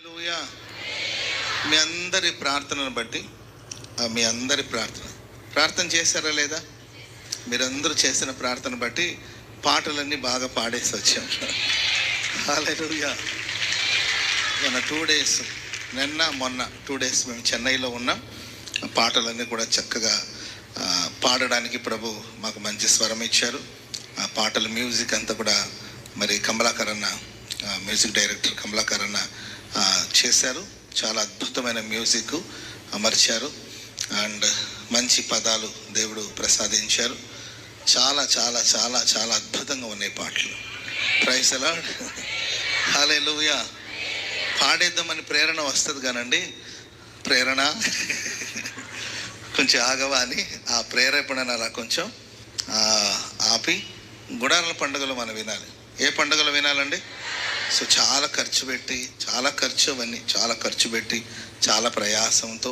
హల్లెలూయా. మీ అందరి ప్రార్థనను బట్టి మీ అందరి ప్రార్థన చేశారా లేదా? మీరందరూ చేసిన ప్రార్థన బట్టి పాటలన్నీ బాగా పాడేసి వచ్చాం. హల్లెలూయా. మన 2 days మొన్న 2 days మేము చెన్నైలో ఉన్నాం. పాటలన్నీ కూడా చక్కగా పాడడానికి ప్రభు మాకు మంచి స్వరం ఇచ్చారు. ఆ పాటల మ్యూజిక్ అంతా కూడా మరి కమలాకర్ అన్న, మ్యూజిక్ డైరెక్టర్ కమలాకర్ అన్న చేశారు. చాలా అద్భుతమైన మ్యూజిక్ అమర్చారు అండ్ మంచి పదాలు దేవుడు ప్రసాదించారు. చాలా చాలా చాలా చాలా అద్భుతంగా ఉన్నాయి పాటలు. Praise the lord. హల్లెలూయా. పాడేద్దామని ప్రేరణ వస్తుంది కానండి, ప్రేరణ కొంచెం ఆగవా అని ఆ ప్రేరేపణను అలా కొంచెం ఆపి గుడారాల పండుగలు మనం వినాలి. ఏ పండుగలు వినాలండి? సో చాలా ఖర్చు పెట్టి అవన్నీ చాలా ఖర్చు పెట్టి చాలా ప్రయాసంతో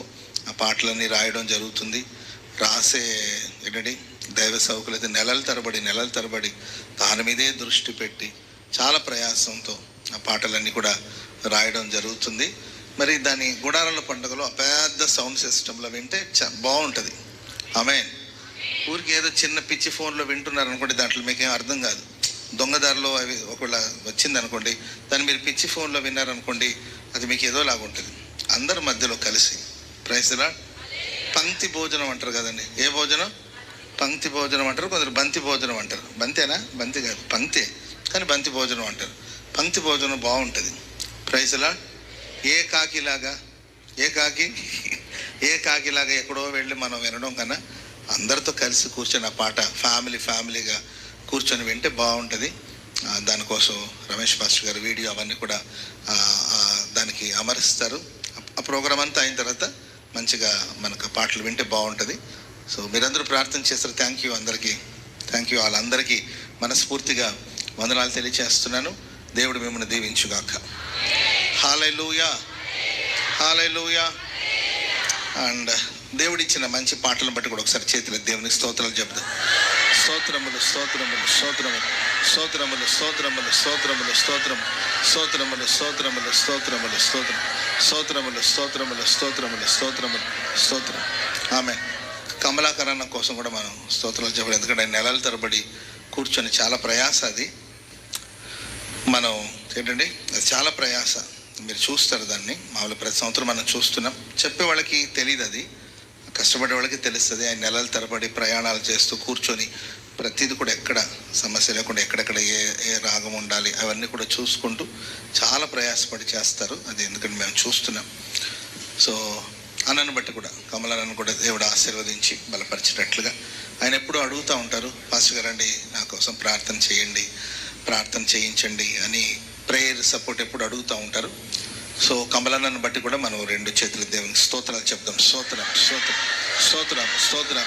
ఆ పాటలన్నీ రాయడం జరుగుతుంది. రాసే దైవ సేవకులైతే నెలల తరబడి దాని మీదే దృష్టి పెట్టి చాలా ప్రయాసంతో ఆ పాటలన్నీ కూడా రాయడం జరుగుతుంది. మరి దాని గుడారాల పండుగలో పెద్ద సౌండ్ సిస్టంలో వింటే బాగుంటుంది. ఆమేన్. ఊరికి ఏదో చిన్న పిచ్చి ఫోన్లో వింటున్నారు అనుకోండి, దాంట్లో మీకేం అర్థం కాదు. దొంగదారిలో అవి ఒకవేళ వచ్చింది అనుకోండి, దాన్ని మీరు పిచ్చి ఫోన్లో విన్నారనుకోండి, అది మీకు ఏదో లాగా ఉంటుంది. అందరి మధ్యలో కలిసి ప్రైజ్ ది లార్డ్. పంక్తి భోజనం అంటారు కదండి. ఏ భోజనం? పంక్తి భోజనం అంటారు, కొందరు బంతి భోజనం అంటారు. బంతేనా? బంతి కాదు, పంక్తే, కానీ బంతి భోజనం అంటారు. పంక్తి భోజనం బాగుంటుంది. Praise the Lord. ఏ కాకిలాగా ఎక్కడో వెళ్ళి మనం వినడం కన్నా అందరితో కలిసి కూర్చొని ఆ పాట ఫ్యామిలీగా కూర్చొని వింటే బాగుంటుంది. దానికోసం రమేష్ పాస్టర్ గారు వీడియో అవన్నీ కూడా దానికి అమరుస్తారు. ఆ ప్రోగ్రాం అంతా అయిన తర్వాత మంచిగా మనకు పాటలు వింటే బాగుంటుంది. సో మీరందరూ ప్రార్థన చేస్తారు. థ్యాంక్ యూ అందరికీ. వాళ్ళందరికీ మనస్ఫూర్తిగా వందనాలు తెలియచేస్తున్నాను. దేవుడు మిమ్మల్ని దీవించుగాక. హల్లెలూయా. అండ్ దేవుడిచ్చిన మంచి పాటలను బట్టి కూడా ఒకసారి చేతులు దేవునికి స్తోత్రాలు చెప్తాం. స్తోత్రములు స్తోత్రములు స్తోత్రములు స్తోత్రములు స్తోత్రములు స్తోత్రములు స్తోత్రము స్తోత్రములు స్తోత్రములు స్తోత్రములు స్తోత్రములు స్తోత్రములు స్తోత్రములు స్తోత్రములు స్తోత్రం. ఆమె కమలాకరణ కోసం కూడా మనం స్తోత్రాలు చెప్పాలి. ఎందుకంటే నెలల తరబడి కూర్చొని చాలా ప్రయాస. అది మనం అది చాలా ప్రయాస. మీరు చూస్తారు దాన్ని. మామూలు ప్రతి సంవత్సరం మనం చూస్తున్నాం. చెప్పే వాళ్ళకి తెలియదు, అది కష్టపడే వాళ్ళకి తెలుస్తుంది. ఆయన నెలల తరబడి ప్రయాణాలు చేస్తూ కూర్చొని ప్రతిదీ కూడా ఎక్కడ సమస్య లేకుండా ఎక్కడెక్కడ ఏ రాగం ఉండాలి అవన్నీ కూడా చూసుకుంటూ చాలా ప్రయాసపడి చేస్తారు. అది ఎందుకంటే మేము చూస్తున్నాం. సో అన్నను బట్టి కూడా కమలన్నను కూడా దేవుడు ఆశీర్వదించి బలపరిచేటట్లుగా ఆయన ఎప్పుడూ అడుగుతూ ఉంటారు, పాస్టర్ గారండి నా కోసం ప్రార్థన చేయించండి అని ప్రేయర్ సపోర్ట్ ఎప్పుడు అడుగుతూ ఉంటారు. సో కమలన్నను బట్టి కూడా మనం 2 చేతులు దేవునికి స్తోత్రాలు చెప్దాం. స్తోత్రం స్తోత్రం స్తోత్రం స్తోత్రం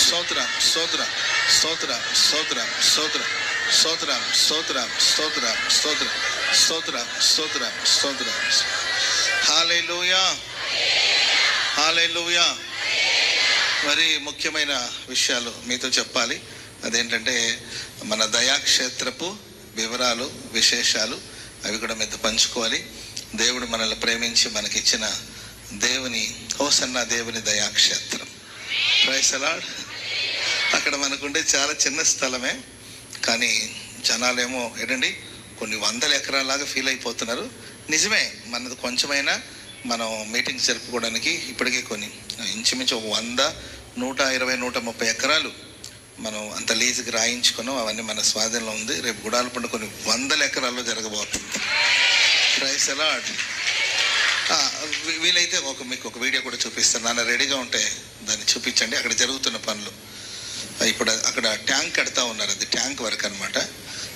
స్తోత్రం స్తోత్రం స్తోత్రం స్తోత్రం స్తోత్రం స్తోత్రం స్తోత్రం స్తోత్రం స్తోత్రం స్తోత్రం స్తోత్రం స్తోత్రం స్తోత్రం. హల్లెలూయా. హల్లెలూయా. మరి ముఖ్యమైన విషయాలు మీతో చెప్పాలి. అదేంటంటే మన దయాక్షేత్రపు వివరాలు, విశేషాలు అవి కూడా మీతో పంచుకోవాలి. దేవుడు మనల్ని ప్రేమించి మనకిచ్చిన హోసన్నా దేవుని దయాక్షేత్రం. Praise the lord. అక్కడ మనకుండే చాలా చిన్న స్థలమే, కానీ జనాలేమో కొన్ని 100 ఎకరాలాగా ఫీల్ అయిపోతున్నారు. నిజమే, మనది కొంచెమైనా మనం మీటింగ్స్ జరుపుకోవడానికి ఇప్పటికే కొన్ని ఇంచుమించు 100, 120, 130 ఎకరాలు మనం అంత లీజుకి రాయించుకున్నాం. అవన్నీ మన స్వాధీనంలో ఉంది. రేపు గుడాల పండుగ కొన్ని 100 ఎకరాల్లో జరగబోతుంది. Praise the lord. వీలైతే మీకు ఒక వీడియో కూడా చూపిస్తాను. నాన్న రెడీగా ఉంటే దాన్ని చూపించండి. అక్కడ జరుగుతున్న పనులు. ఇప్పుడు అక్కడ ట్యాంక్ కడతా ఉన్నారు. అది ట్యాంక్ వర్క్ అనమాట.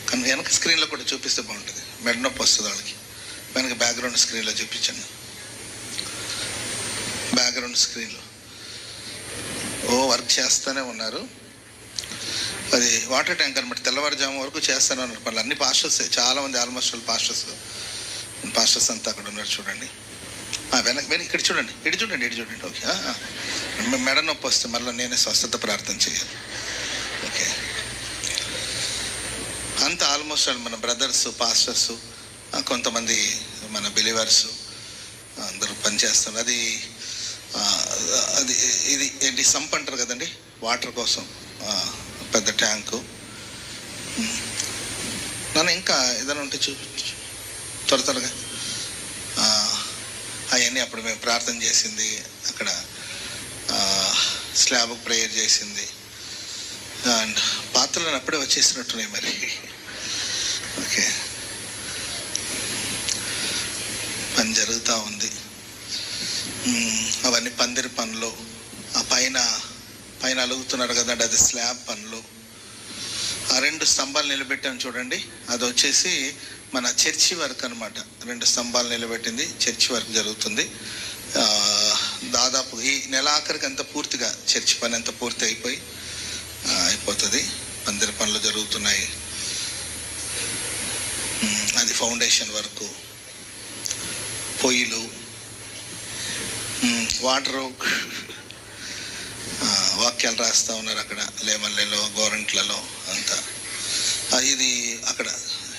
కానీ వెనక స్క్రీన్లో కూడా చూపిస్తే బాగుంటుంది. మెడ నొప్పి వస్తుంది వాళ్ళకి. వెనక బ్యాక్గ్రౌండ్ స్క్రీన్లో చూపించండి. బ్యాక్గ్రౌండ్ స్క్రీన్లో వర్క్ చేస్తూనే ఉన్నారు. అది వాటర్ ట్యాంక్ అనమాట. తెల్లవారుజాము వరకు చేస్తూనే ఉన్నారు పనులు. అన్ని పాస్టర్సే, చాలామంది ఆల్మోస్ట్ వాళ్ళు పాస్టర్స్ అంతా అక్కడ ఉన్నారు. చూడండి వెనక ఇక్కడ చూడండి. ఓకే. మెడ నొప్పి వస్తే మళ్ళీ నేనే స్వస్థత ప్రార్థన చేయాలి. ఓకే. అంతా ఆల్మోస్ట్ మన బ్రదర్స్, పాస్టర్స్ కొంతమంది మన బిలీవర్స్ అందరూ పనిచేస్తున్నారు. అది అది ఇది ఏంటి సంప్ అంటారు కదండి, వాటర్ కోసం పెద్ద ట్యాంకు. నన్ను ఇంకా ఏదైనా ఉంటే చూపించు త్వరగా. అవన్నీ అప్పుడు మేము ప్రార్థన చేసింది, అక్కడ స్లాబ్కి ప్రేయర్ చేసింది. అండ్ పాత్రలను అప్పుడే వచ్చేసినట్టున్నాయి మరి. ఓకే, పని జరుగుతూ ఉంది. అవన్నీ పందిరి పనులు. ఆ పైన అలుగుతున్నారు కదండి, అది స్లాబ్ పనులు. ఆ 2 స్తంభాలు నిలబెట్టాము చూడండి, అది వచ్చేసి మన చర్చి వర్క్ అనమాట. 2 స్తంభాలు నిలబెట్టింది, చర్చి వర్క్ జరుగుతుంది. దాదాపు ఈ నెల ఆఖరికి అంతా పూర్తిగా చర్చి పని అంతా పూర్తి అయిపోతుంది. పందిరి పనులు జరుగుతున్నాయి. అది ఫౌండేషన్ వర్క్. పొయ్యిలు, వాటరు, వాక్యాలు రాస్తూ ఉన్నారు అక్కడ లేమల్లలో, గోరంట్లలో అంతా. ఇది అక్కడ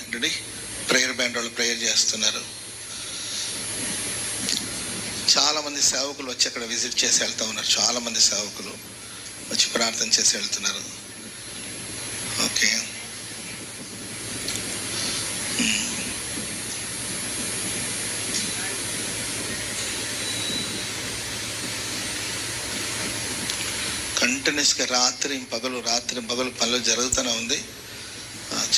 ఏంటండి ప్రేయర్ బ్యాండ్ వాళ్ళు ప్రేయర్ చేస్తున్నారు. చాలామంది సేవకులు వచ్చి అక్కడ విజిట్ చేసి వెళ్తూ ఉన్నారు. చాలామంది సేవకులు వచ్చి ప్రార్థన చేసి వెళ్తున్నారు. ఓకే, కంటిన్యూస్గా రాత్రి పగలు పనులు జరుగుతూనే ఉంది.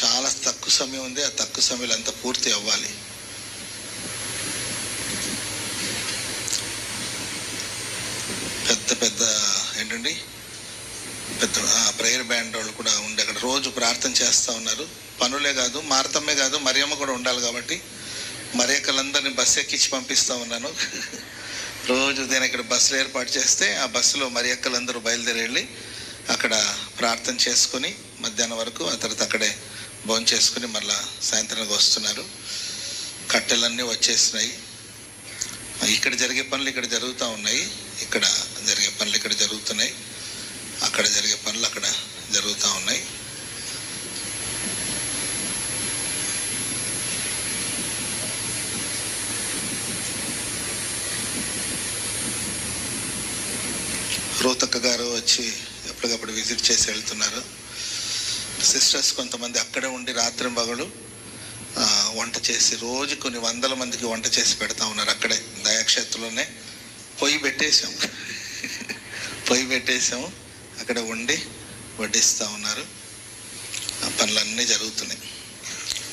చాలా తక్కువ సమయం ఉంది. ఆ తక్కువ సమయంలో అంతా పూర్తి అవ్వాలి. పెద్ద ఏంటండి పెద్ద ప్రేయర్ బ్యాండ్ వాళ్ళు కూడా ఉండి అక్కడ రోజు ప్రార్థన చేస్తూ ఉన్నారు. పనులే కాదు, మార్తమ్మే కాదు, మరియమ్మ కూడా ఉండాలి కాబట్టి మరియక్కలందరినీ బస్సు ఎక్కించి పంపిస్తూ ఉన్నాను. రోజు ఉదయం ఇక్కడ బస్సులు ఏర్పాటు చేస్తే ఆ బస్సులో మరియక్కలందరూ బయలుదేరి వెళ్ళి అక్కడ ప్రార్థన చేసుకుని మధ్యాహ్నం వరకు, ఆ తర్వాత అక్కడే భోజనం చేసుకుని మళ్ళా సాయంత్రానికి వస్తున్నారు. కట్టెలన్నీ వచ్చేసినాయి. ఇక్కడ జరిగే పనులు ఇక్కడ జరుగుతూ ఉన్నాయి, ఇక్కడ జరిగే పనులు ఇక్కడ జరుగుతున్నాయి, అక్కడ జరిగే పనులు అక్కడ జరుగుతూ ఉన్నాయి. రోతక్క గారు వచ్చి ఎప్పటికప్పుడు విజిట్ చేసి వెళ్తున్నారు. సిస్టర్స్ కొంతమంది అక్కడే ఉండి రాత్రి పగలు వంట చేసి రోజు కొన్ని 100 మందికి వంట చేసి పెడతా ఉన్నారు. అక్కడే దయాక్షేత్రంలోనే పొయ్యి పెట్టేసాము, అక్కడ వండి వడ్డిస్తూ ఉన్నారు. ఆ పనులన్నీ జరుగుతున్నాయి.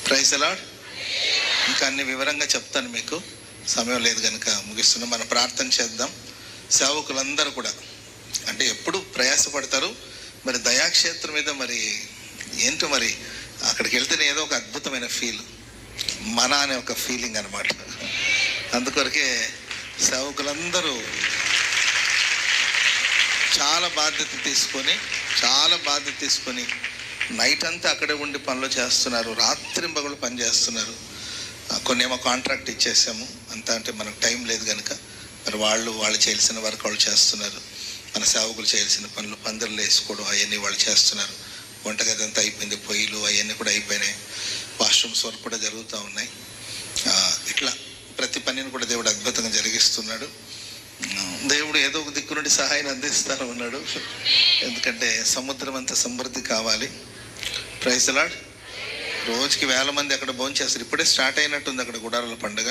Praise the lord. ఇంకా అన్ని వివరంగా చెప్తాను, మీకు సమయం లేదు కనుక ముగిస్తున్నాం. మనం ప్రార్థన చేద్దాం. సేవకులందరూ కూడా అంటే ఎప్పుడు ప్రయాసపడతారు. మరి దయాక్షేత్రం మీద మరి ఏంటో, మరి అక్కడికి వెళ్తేనే ఏదో ఒక అద్భుతమైన ఫీల్, మన అనే ఒక ఫీలింగ్ అనమాట. అందుకొరకే సేవకులందరూ చాలా బాధ్యత తీసుకొని నైట్ అంతా అక్కడే ఉండి పనులు చేస్తున్నారు. రాత్రి పగలు పని చేస్తున్నారు. కొన్ని ఏమో కాంట్రాక్ట్ ఇచ్చేసాము అంతా, అంటే మనకు టైం లేదు కనుక మరి వాళ్ళు చేయాల్సిన వర్క్ వాళ్ళు చేస్తున్నారు. మన సేవకులు చేయాల్సిన పనులు, పందిర్లు వేసుకోవడం అవన్నీ వాళ్ళు చేస్తున్నారు. వంటగది అంతా అయిపోయింది, పొయ్యిలు అవన్నీ కూడా అయిపోయినాయి. వాష్రూమ్స్ వర్క్ కూడా జరుగుతూ ఉన్నాయి. ఇట్లా ప్రతి పనిని కూడా దేవుడు అద్భుతంగా జరిగిస్తున్నాడు. దేవుడు ఏదో ఒక దిక్కు నుండి సహాయాన్ని అందిస్తూనే ఉన్నాడు. ఎందుకంటే సముద్రం అంత సమృద్ధి కావాలి. Praise the lord. రోజుకి 1000 మంది అక్కడ భోజనం చేస్తారు. ఇప్పుడే స్టార్ట్ అయినట్టుంది అక్కడ గుడారాల పండుగ.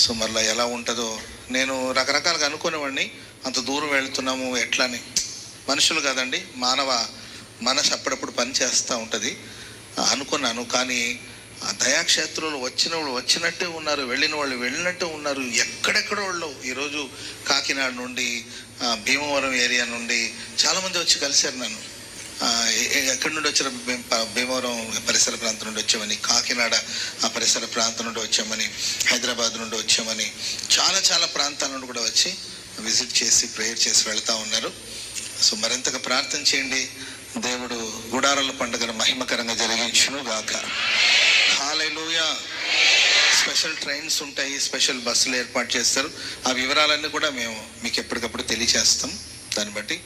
సో మళ్ళీ ఎలా ఉంటుందో నేను రకరకాలుగా అనుకునేవాడిని. అంత దూరం వెళ్తున్నాము ఎట్లా అని. మనుషులు కాదండి, మానవ మనసు అప్పుడప్పుడు పని చేస్తూ ఉంటుంది అనుకున్నాను. కానీ ఆ దయాక్షేత్రంలో వచ్చిన వాళ్ళు వచ్చినట్టే ఉన్నారు, వెళ్ళిన వాళ్ళు వెళ్ళినట్టే ఉన్నారు. ఎక్కడెక్కడ వాళ్ళు ఈరోజు కాకినాడ నుండి, భీమవరం ఏరియా నుండి చాలామంది వచ్చి కలిశారు నన్ను. ఎక్కడి నుండి వచ్చారు? భీమవరం పరిసర ప్రాంతం నుండి వచ్చామని, కాకినాడ ఆ పరిసర ప్రాంతం నుండి వచ్చామని, హైదరాబాద్ నుండి వచ్చామని, చాలా ప్రాంతాల నుండి కూడా వచ్చి విజిట్ చేసి ప్రేయర్ చేసి వెళ్తూ ఉన్నారు. సో మరింతగా ప్రార్థన చేయండి. దేవుడు గుడారాల పండుగను మహిమకరంగా జరిగించును గాక. హల్లెలూయా. స్పెషల్ ట్రైన్స్ ఉంటాయి, స్పెషల్ బస్సులు ఏర్పాటు చేస్తారు. ఆ వివరాలన్నీ కూడా మేము మీకు ఎప్పటికప్పుడు తెలియచేస్తాం. దాన్ని బట్టి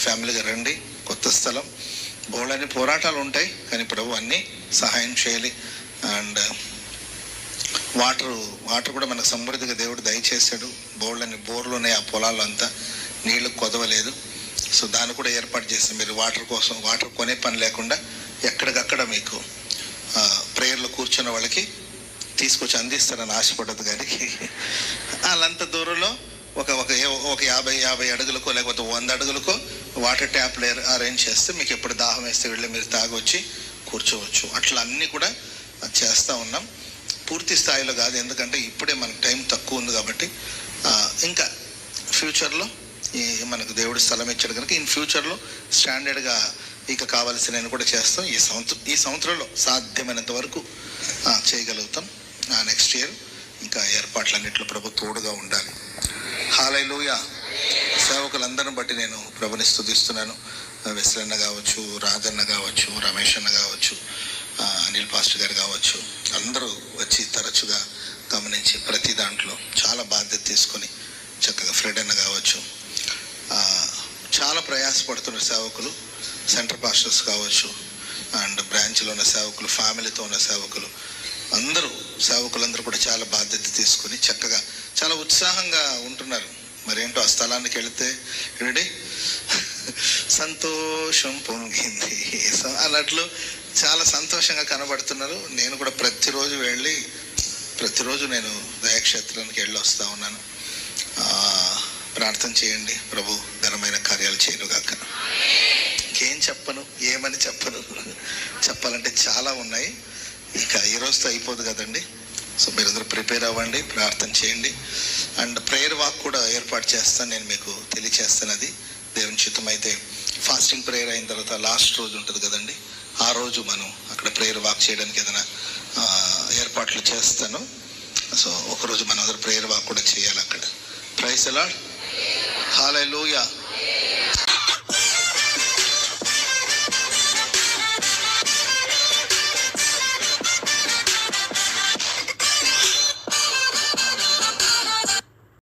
ఫ్యామిలీగా రండి. కొత్త స్థలం, బోళ్ళని పోరాటాలు ఉంటాయి, కానీ ప్రభు అన్నీ సహాయం చేయాలి. అండ్ వాటర్ కూడా మనకు సమృద్ధిగా దేవుడు దయచేశాడు. బోర్లు ఉన్నాయి ఆ పొలాల్లో అంతా, నీళ్లు కొదవలేదు. సో దాన్ని కూడా ఏర్పాటు చేసి మీరు వాటర్ కొనే పని లేకుండా ఎక్కడికక్కడ మీకు ప్రేయర్లో కూర్చున్న వాళ్ళకి తీసుకొచ్చి అందిస్తారని ఆశపడదు. కానీ వాళ్ళంత దూరంలో ఒక 50 అడుగులకో లేకపోతే 100 అడుగులకో వాటర్ ట్యాప్లు అరేంజ్ చేస్తే మీకు ఎప్పుడు దాహం వేస్తే వెళ్ళి మీరు తాగొచ్చి కూర్చోవచ్చు. అట్లా అన్నీ కూడా చేస్తూ ఉన్నాం. పూర్తి స్థాయిలో కాదు, ఎందుకంటే ఇప్పుడే మనకు టైం తక్కువ ఉంది కాబట్టి. ఇంకా ఫ్యూచర్లో మనకు దేవుడు స్థలం ఇచ్చాడు కనుక ఇన్ ఫ్యూచర్లో స్టాండర్డ్గా ఇక కావాల్సినవి కూడా చేస్తాం. ఈ సంవత్సరంలో సాధ్యమైనంత వరకు చేయగలుగుతాం. నెక్స్ట్ ఇయర్ ఇంకా ఏర్పాట్లన్నింటిలో ప్రభు తోడుగా ఉండాలి. హల్లెలూయా. సేవకులందరిని బట్టి నేను ప్రభుని స్తుతిస్తున్నాను. వెస్లన్న కావచ్చు, రాజన్న కావచ్చు, రమేష్ అన్న కావచ్చు, అనిల్ పాస్టర్ గారు కావచ్చు, అందరూ వచ్చి తరచుగా గమనించి ప్రతి దాంట్లో చాలా బాధ్యత తీసుకొని చక్కగా ఫ్రెడ్ అన్న కావచ్చు, చాలా ప్రయాసపడుతున్న సేవకులు, సెంటర్ పాస్టర్స్ కావచ్చు, అండ్ బ్రాంచ్లో ఉన్న సేవకులు, ఫ్యామిలీతో ఉన్న సేవకులు, సేవకులందరూ కూడా చాలా బాధ్యత తీసుకొని చక్కగా చాలా ఉత్సాహంగా ఉంటున్నారు. మరేంటో ఆ స్థలానికి వెళితే ఏంటి సంతోషం పొంగింది అన్నట్లు చాలా సంతోషంగా కనబడుతున్నారు. నేను కూడా ప్రతిరోజు నేను దయాక్షేత్రానికి వెళ్ళి వస్తూ ఉన్నాను. ప్రార్థన చేయండి, ప్రభు ఘనమైన కార్యాలు చేయనుగాక. ఇంకేం చెప్పను, ఏమని చెప్పను, చెప్పాలంటే చాలా ఉన్నాయి. ఇంకా ఈ రోజుతో అయిపోదు కదండి. సో మీరందరూ ప్రిపేర్ అవ్వండి, ప్రార్థన చేయండి. అండ్ ప్రేయర్ వాక్ కూడా ఏర్పాటు చేస్తాను, నేను మీకు తెలియచేస్తాను. అది దేవుని చిత్తం అయితే ఫాస్టింగ్ ప్రేయర్ అయిన తర్వాత లాస్ట్ రోజు ఉంటుంది కదండి, ఆ రోజు మనం అక్కడ ప్రేయర్ వాక్ చేయడానికి ఏదైనా ఏర్పాట్లు చేస్తాను. సో ఒకరోజు మనం అందరూ ప్రేయర్ వాక్ కూడా చేయాలి అక్కడ. Praise the lord. హల్లెలూయా.